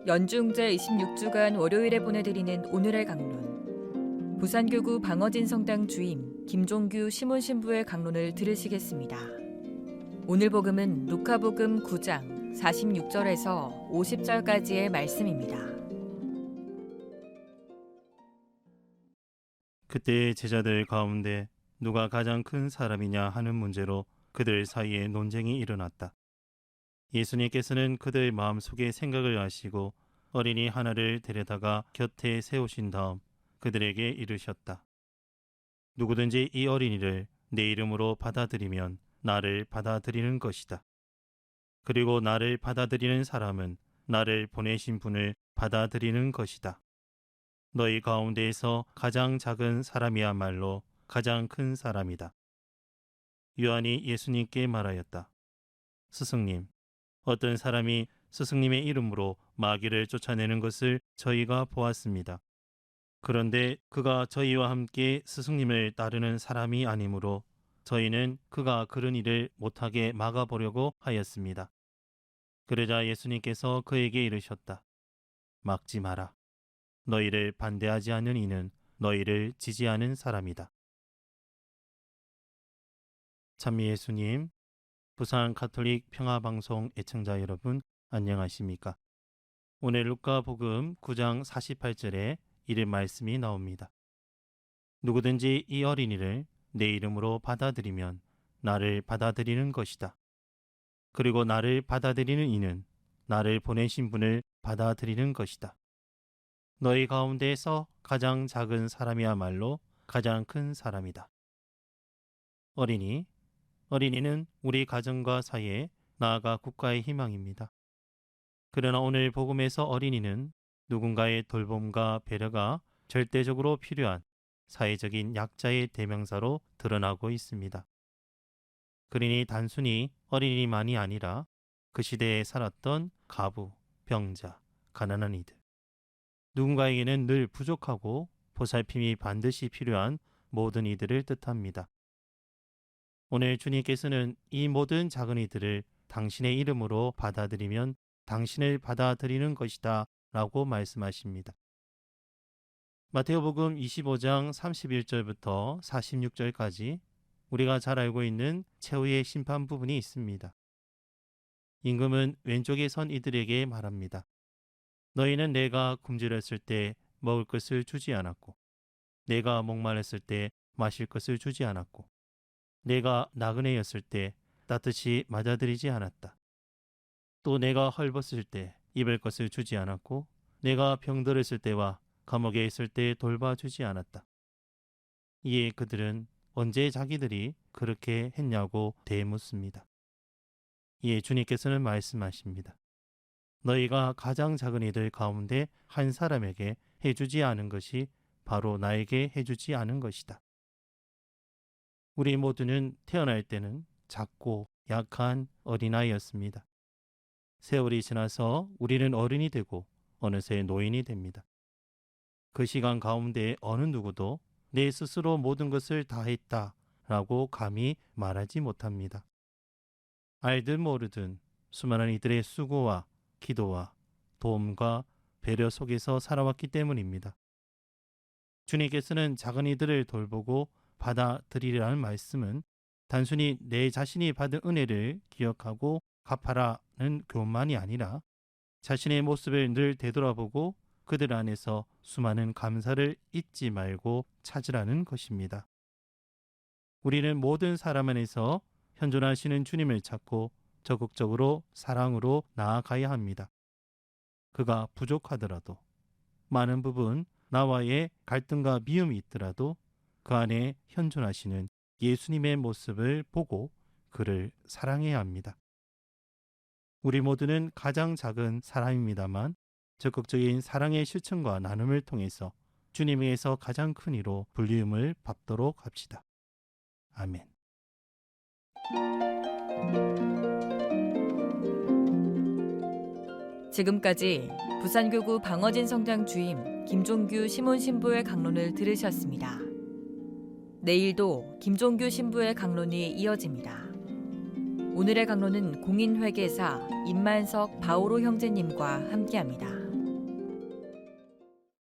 연중 제26주간 월요일에 보내드리는 오늘의 강론. 부산교구 방어진 성당 주임 김종규 시몬 신부의 강론을 들으시겠습니다. 오늘 복음은 루카복음 9장 46절에서 50절까지의 말씀입니다. 그때 제자들 가운데 누가 가장 큰 사람이냐 하는 문제로 그들 사이에 논쟁이 일어났다. 예수님께서는 그들 마음속의 생각을 아시고 어린이 하나를 데려다가 곁에 세우신 다음 그들에게 이르셨다. 누구든지 이 어린이를 내 이름으로 받아들이면 나를 받아들이는 것이다. 그리고 나를 받아들이는 사람은 나를 보내신 분을 받아들이는 것이다. 너희 가운데에서 가장 작은 사람이야말로 가장 큰 사람이다. 요한이 예수님께 말하였다. 스승님, 어떤 사람이 스승님의 이름으로 마귀를 쫓아내는 것을 저희가 보았습니다. 그런데 그가 저희와 함께 스승님을 따르는 사람이 아니므로 저희는 그가 그런 일을 못하게 막아보려고 하였습니다. 그러자 예수님께서 그에게 이르셨다. 막지 마라. 너희를 반대하지 않는 이는 너희를 지지하는 사람이다. 찬미 예수님, 부산 가톨릭 평화방송 애청자 여러분 안녕하십니까? 오늘 루카복음 9장 48절에 이런 말씀이 나옵니다. 누구든지 이 어린이를 내 이름으로 받아들이면 나를 받아들이는 것이다. 그리고 나를 받아들이는 이는 나를 보내신 분을 받아들이는 것이다. 너희 가운데에서 가장 작은 사람이야말로 가장 큰 사람이다. 어린이는 우리 가정과 사회, 나아가 국가의 희망입니다. 그러나 오늘 복음에서 어린이는 누군가의 돌봄과 배려가 절대적으로 필요한 사회적인 약자의 대명사로 드러나고 있습니다. 그러니 단순히 어린이만이 아니라 그 시대에 살았던 가부, 병자, 가난한 이들, 누군가에게는 늘 부족하고 보살핌이 반드시 필요한 모든 이들을 뜻합니다. 오늘 주님께서는 이 모든 작은 이들을 당신의 이름으로 받아들이면 당신을 받아들이는 것이다 라고 말씀하십니다. 마태복음 25장 31절부터 46절까지 우리가 잘 알고 있는 최후의 심판 부분이 있습니다. 임금은 왼쪽에 선 이들에게 말합니다. 너희는 내가 굶주렸을 때 먹을 것을 주지 않았고 내가 목마르었을 때 마실 것을 주지 않았고 내가 나그네였을 때 따뜻이 맞아들이지 않았다. 또 내가 헐벗을 때 입을 것을 주지 않았고 내가 병들었을 때와 감옥에 있을 때 돌봐주지 않았다. 이에 그들은 언제 자기들이 그렇게 했냐고 되묻습니다. 이에 주님께서는 말씀하십니다. 너희가 가장 작은 이들 가운데 한 사람에게 해주지 않은 것이 바로 나에게 해주지 않은 것이다. 우리 모두는 태어날 때는 작고 약한 어린아이였습니다. 세월이 지나서 우리는 어른이 되고 어느새 노인이 됩니다. 그 시간 가운데 어느 누구도 내 스스로 모든 것을 다 했다라고 감히 말하지 못합니다. 알든 모르든 수많은 이들의 수고와 기도와 도움과 배려 속에서 살아왔기 때문입니다. 주님께서는 작은 이들을 돌보고 받아들이라는 말씀은 단순히 내 자신이 받은 은혜를 기억하고 갚아라는 교만이 아니라 자신의 모습을 늘 되돌아보고 그들 안에서 수많은 감사를 잊지 말고 찾으라는 것입니다. 우리는 모든 사람 안에서 현존하시는 주님을 찾고 적극적으로 사랑으로 나아가야 합니다. 그가 부족하더라도, 많은 부분 나와의 갈등과 미움이 있더라도 그 안에 현존하시는 예수님의 모습을 보고 그를 사랑해야 합니다. 우리 모두는 가장 작은 사람입니다만 적극적인 사랑의 실천과 나눔을 통해서 주님에게서 가장 큰 이로 불리움을 받도록 합시다. 아멘. 지금까지 부산교구 방어진 성당 주임 김종규 시몬 신부의 강론을 들으셨습니다. 내일도 김종규 신부의 강론이 이어집니다. 오늘의 강론은 공인회계사 임만석 바오로 형제님과 함께합니다.